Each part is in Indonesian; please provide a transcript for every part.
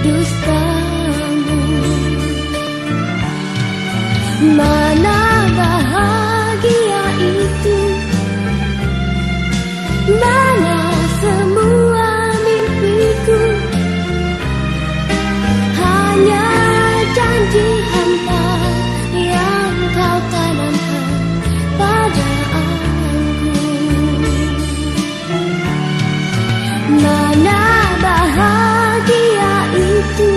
dustamu. Mana bahagia itu, mana semua mimpiku, hanya janji hampa yang kau tanamkan pada aku. Mana bahagia itu,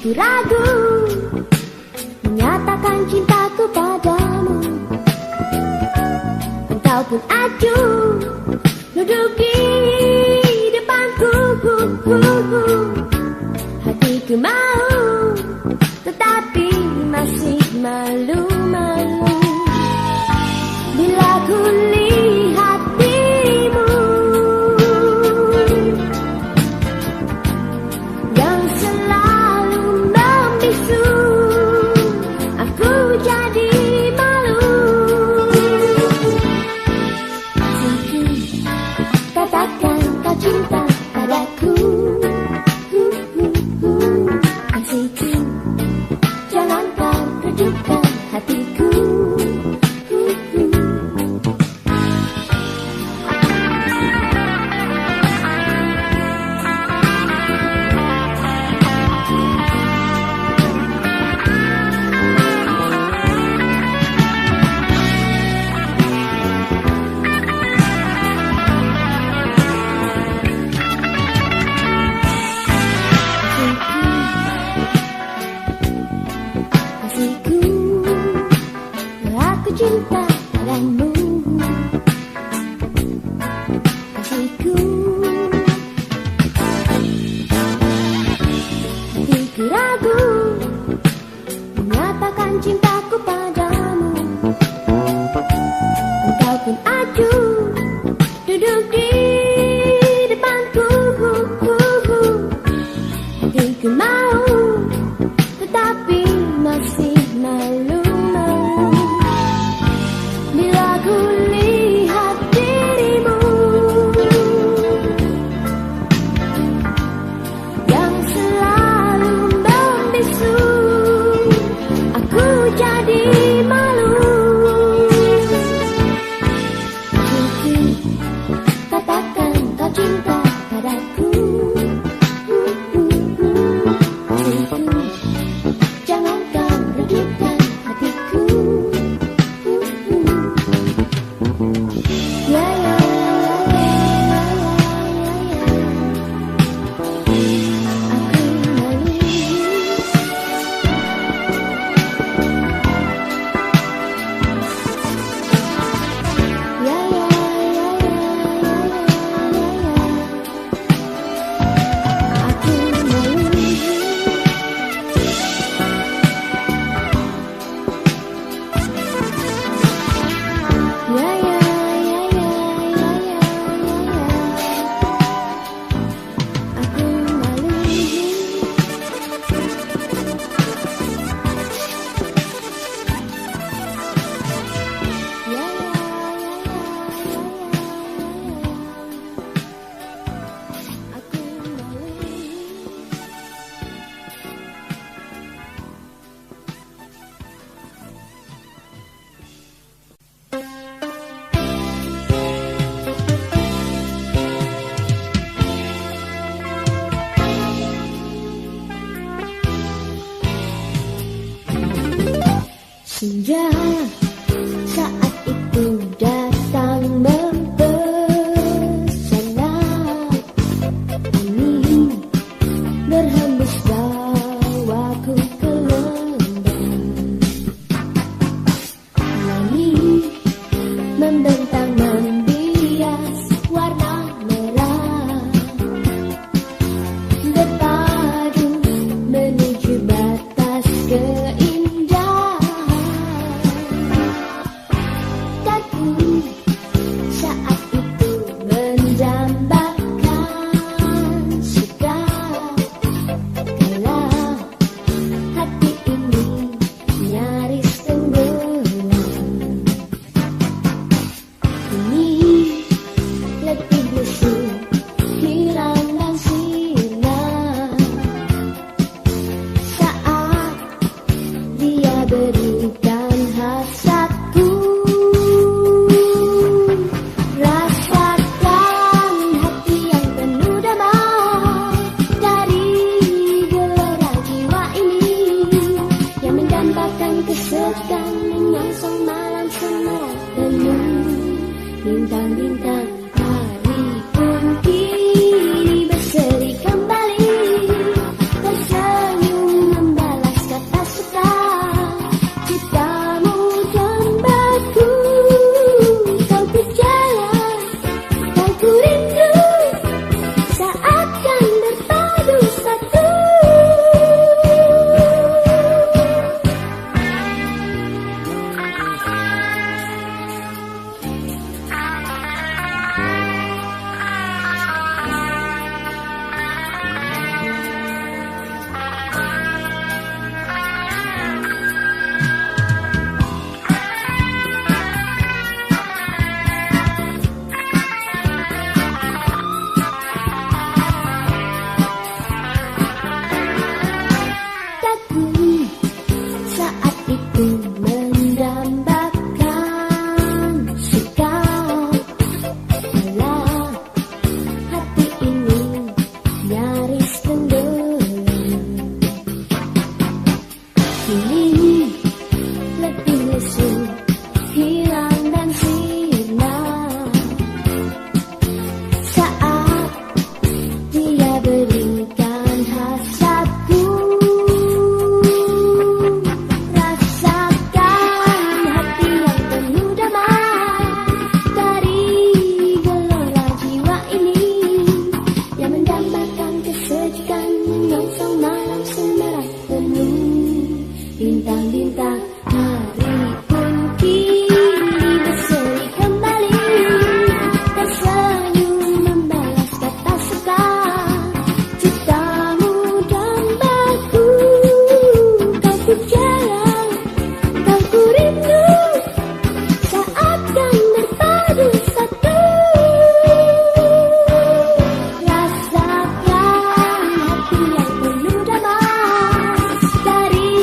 hatiku ragu menyatakan cintaku padamu. Engkau pun acuh duduk di depanku. Hatiku mau tetapi masih malu-malu bila ku lihat dirimu yang selalu membisu. Aku jadi malu. Katakan kau cinta padaku. Kasihku, jangan kau kejutkan hatiku. Aku cinta padamu. Kasihku, hatiku ragu menyatakan cintaku padamu. Engkau pun acuh duduk di depanku. Hatiku mau tetapi masih malu-malu bila ku lihat dirimu yang selalu membisu. Aku jadi malu. Katakan kau cinta padaku. Jangan kau redupkan hatiku. Ya ya ya ya ya ya. Aku malu. Ya ya ya ya ya ya. Aku malu. Ya ya ya ya ya ya ya. Aku malu. Ya ya ya ya ya ya. Aku malu. Senja saat itu datang mempesona, angin berhembus bawaku ke lembah. Langit membentang membias warna merah, berpadu menuju batas keindahan. mendambakan kesejukan, menyongsong malam semarak penuh bintang-bintang. Hari pun kini berseri kembali, tersenyum membalas kata suka. Cintamu dambaku, kau ku jalan, kau ku rindu, saat kan berpadu satu. Rasakan hati yang penuh damai dari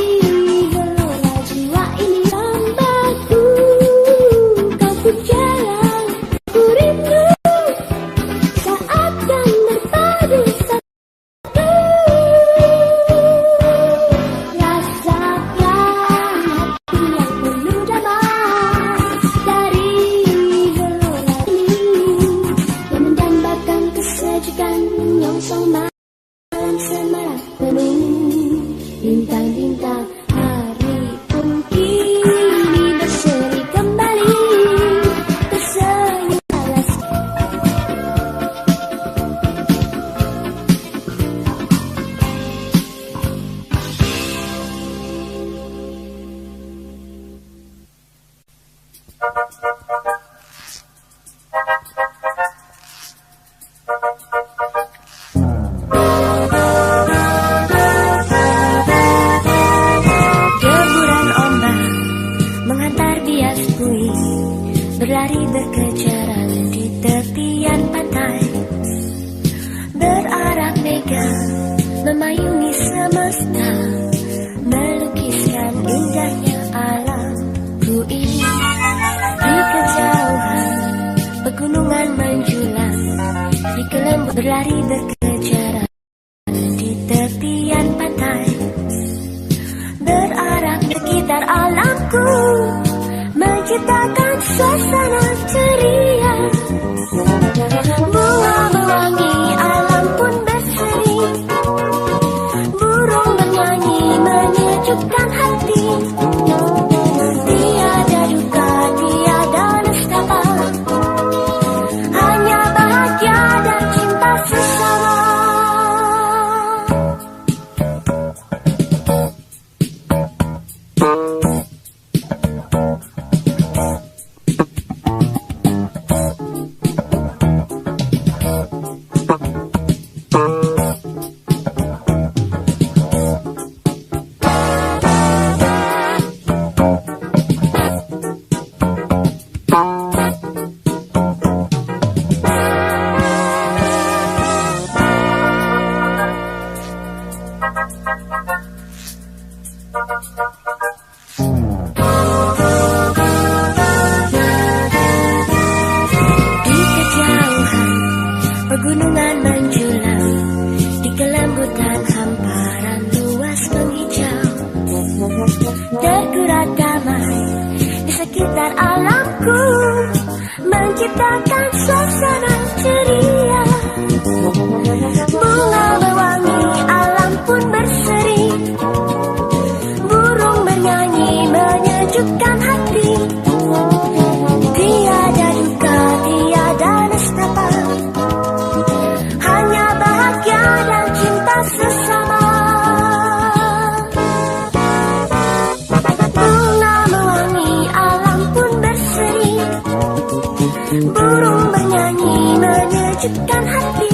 gelora jiwa ini. Dambaku, kau ku jalan, ku rindu, saat kan berpadu satu. Rasakan hati yang penuh damai dari gelora ini, yang mendambakan kesejukan, menyongsong malam semarak penuh bintang-bintang. Hari pun kini berseri kembali, tersenyum balas. Deburan ombak menghantar bias puing, berlari berkejaran di tepian pantai. Berarak mega memayungi semesta, melukiskan indahnya alamku ini. Di kejauhan pegunungan menjulang, di kelembut berlari berkejaran di tepian pantai. Berarak sekitar alamku, menciptakan suasana ceria. Bunga mewangi, alam pun berseri, burung bernyanyi menyejukkan hati. Tiada duka, tiada nestapa, hanya bahagia dan cinta sesama. Di kejauhan pegunungan menjulang, di kelembutan hamparan luas menghijau. Tergurat damai di sekitar alamku, menciptakan suasana ceria. Bunga mewangi, alam pun berseri, burung bernyanyi menyejukkan hati. Tiada duka, tiada nestapa, hanya bahagia dan cinta sesama. Bunga mewangi, alam pun berseri, burung bernyanyi menyejukkan hati.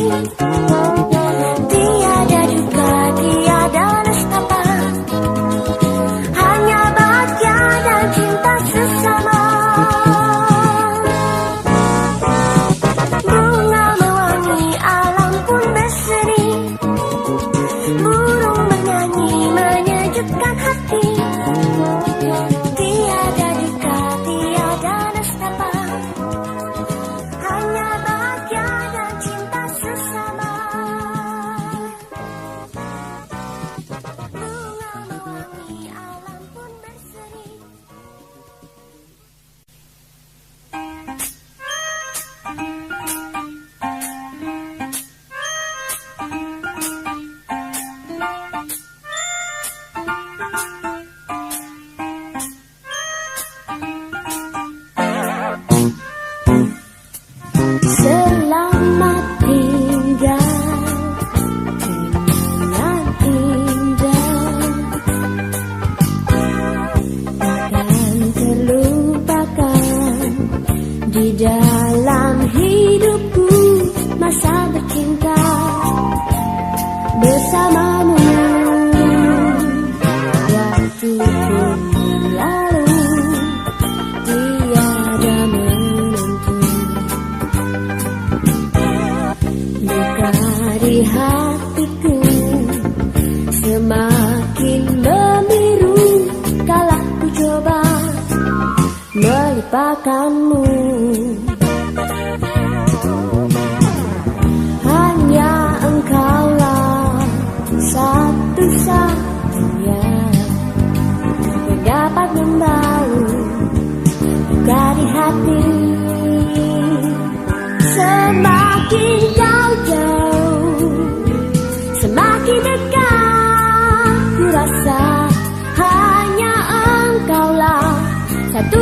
Tiada duka, tiada nestapa, hanya bahagia dan cinta sesama. Bunga mewangi, alam pun berseri, burung bernyanyi menyejukkan hati. Tiada duka, tiada nestapa, hanya bahagia dan cinta sesama.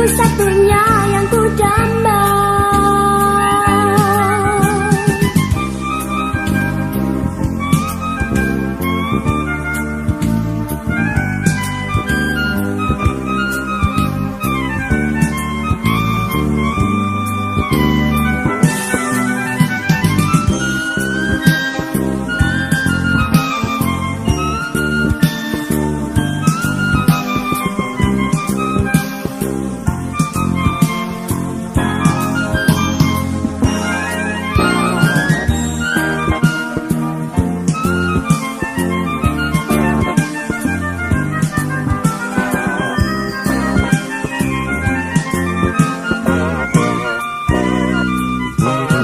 satu-satunya yang ku damba.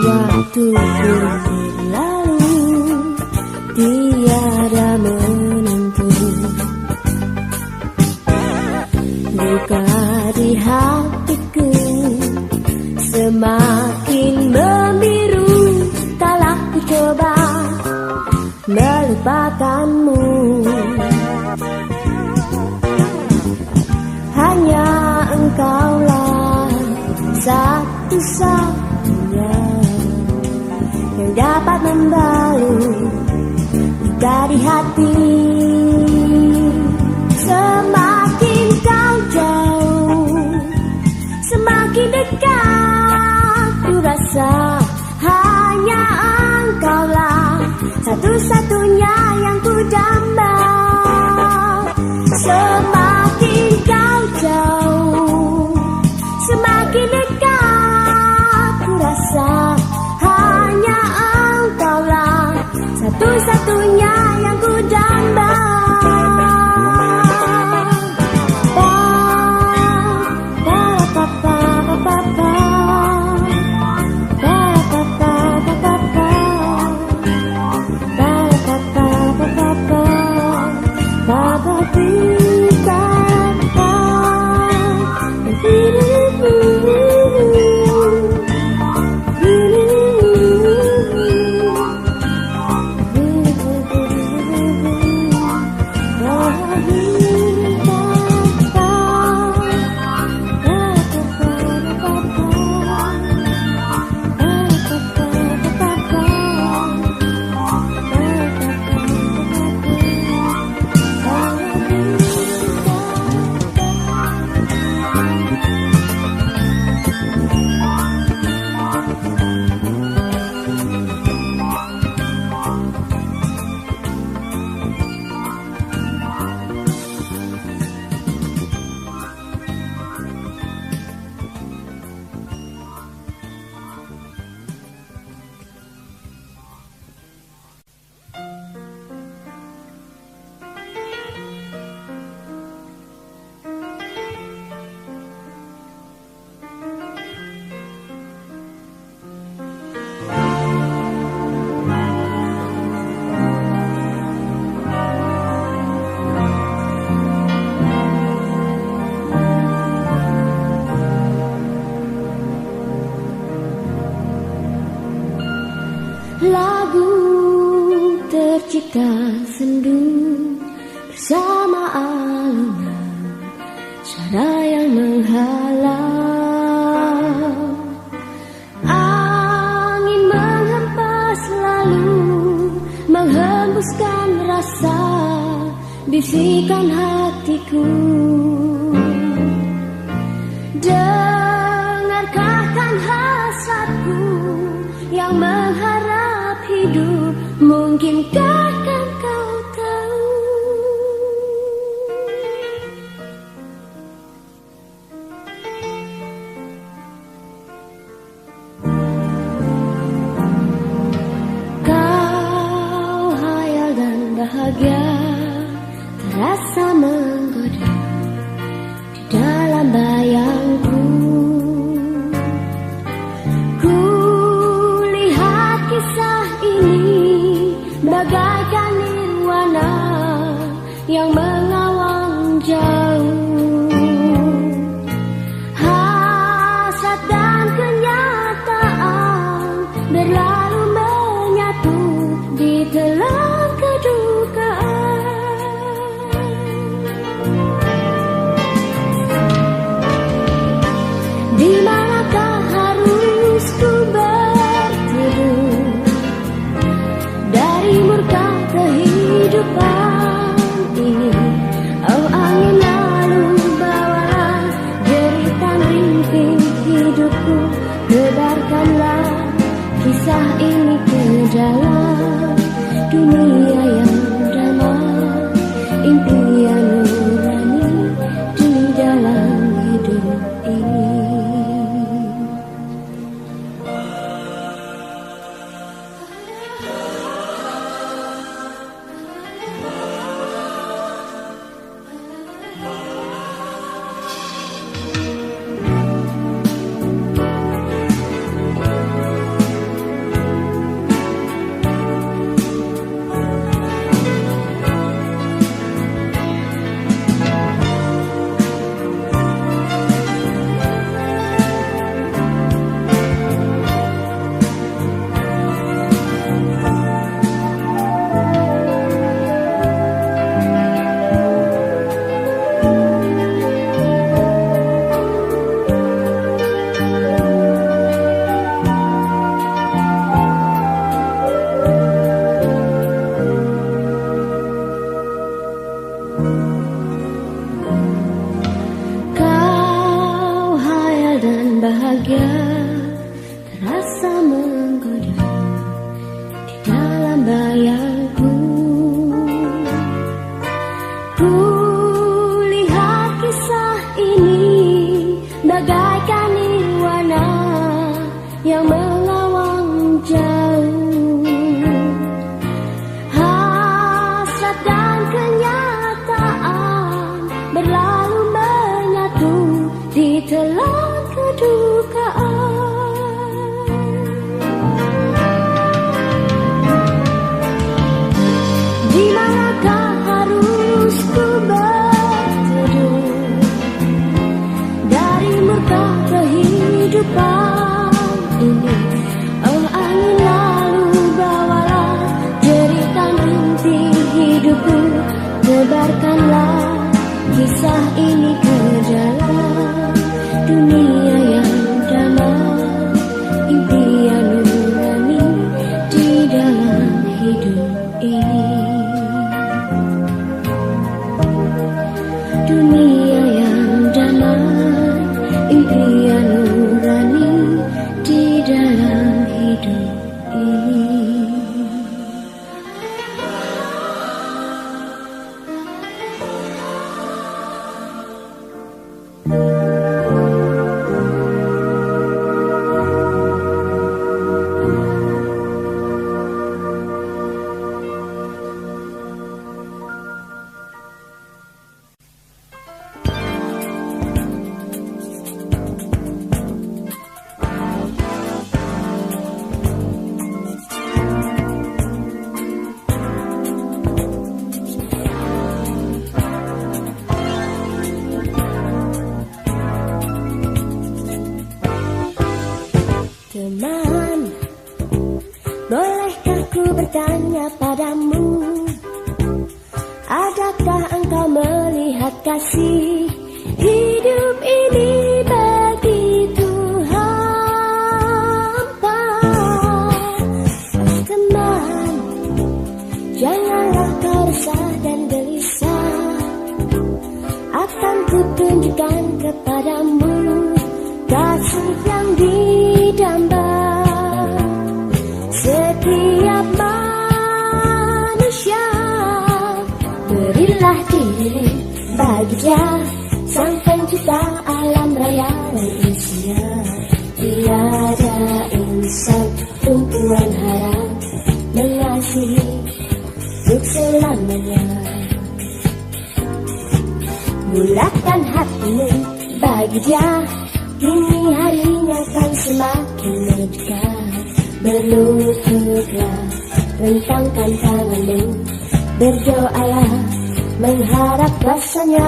Waktu berlalu tiada menentu, luka di hatiku semakin membiru. Taklah ku coba melupakanmu, hanya engkaulah satu-satunya yang dapat membalut luka di hati. Semakin kau jauh, semakin dekat ku rasa. Hanya engkaulah satu-satunya yang ku damba. Semakin kau jauh, semakin dekat ku rasa. Hanya engkaulah satu-satunya yang ku damba. Lagu tercipta sendu bersama alunan suara yang menghalau. Angin menghempas lalu menghembuskan rasa bisikan hatiku. Dengarkan hasratku yang mengharap hidup, mungkinkah kan kau tahu? Kau hayal dan bahagia terasa menggoda di dalam bayangku. Kisah ini bagaikan nirwana yang mengawang jauh. Hasrat dan kenyataan berlalu menyatu di telan kedukaan. Di manakah harus ku berteduh dari murka kehidupan ini? Oh angin lalu bawalah jeritan rintik hidupku, tebarkanlah kisah ini ke dalam dunia yang damai, impian nurani di dalam hidup ini. Dunia yang damai, impian nurani di dalam hidup ini. Teman, bolehkah ku bertanya padamu, adakah engkau melihat kasih hidup ini begitu hampa? Oh teman, janganlah kau resah dan gelisah, akan ku tunjukkan kepadamu kasih yang didamba. Setiap manusia berilah diri bagi Dia, Sang Pencipta alam raya dan isinya. Tiada insan tumpuan harap mengasihi untuk selamanya. Bulatkan hatimu bagi Dia, kini harinya kan semakin dekat. Berlututlah, rentangkan tanganmu, berdoalah, mengharap kuasanya.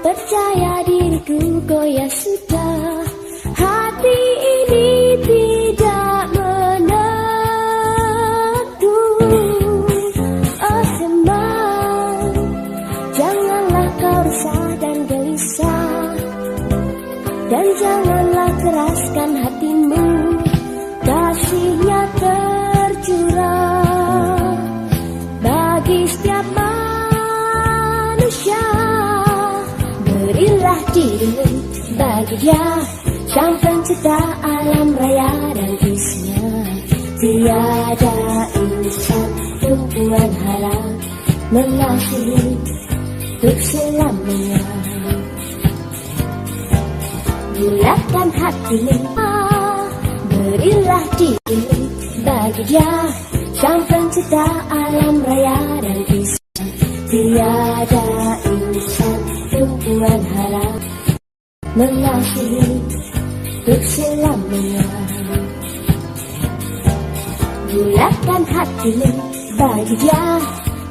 Percaya diriku goyah sudah, hati ini tidak menentu. Oh teman, janganlah kau resah dan gelisah, dan janganlah keraskan hatimu, kasihnya tercurah bagi setiap manusia. Berilah dirimu bagi Dia, Sang Pencipta alam raya dan isinya. Tiada insan tumpuan harap mengasihi untuk selamanya. Bulatkan hatimu, berilah dirimu bagi Dia, Sang Pencipta alam raya dan isinya. Tiada insan tumpuan harap mengasihi untuk selamanya. Bulatkan hatimu bagi Dia,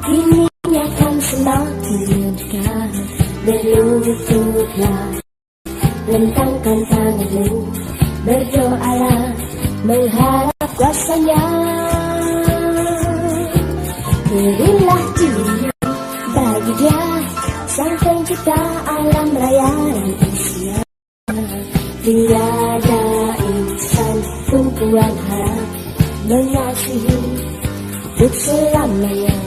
kini akan semakin dekat. Berlututlah, rentangkan tanganmu, berdoalah, mengharap kuasanya. Berilah dirimu bagi Dia, Sang Pencipta alam raya dan isinya. Tiada insan tumpuan harap mengasihi untuk selamanya.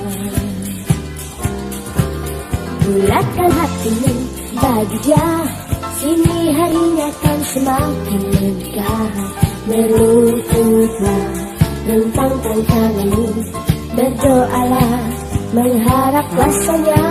Bulatkan hatimu bagi Dia, kini harinya kan semakin dekat. Berlututlah, rentangkan tanganmu, berdoalah, mengharap rasanya.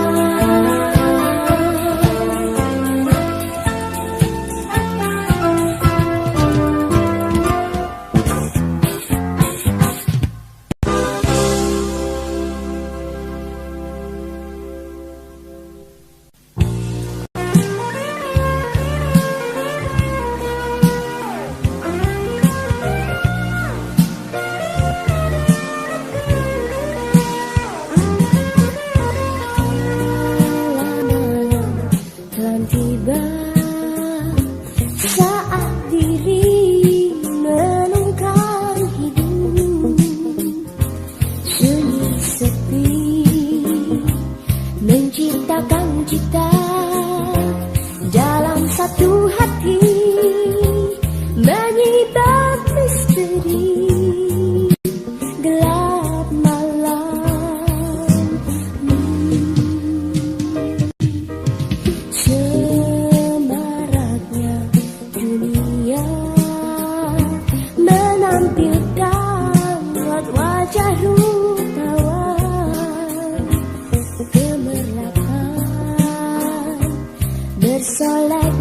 Tiba saat diri menunggang hidup sunyi sepi, menciptakan cita dalam satu hati, menyibak misteri gelap malam. Semaraknya dunia menampilkan wajah rupawan, gemerlapan bersolek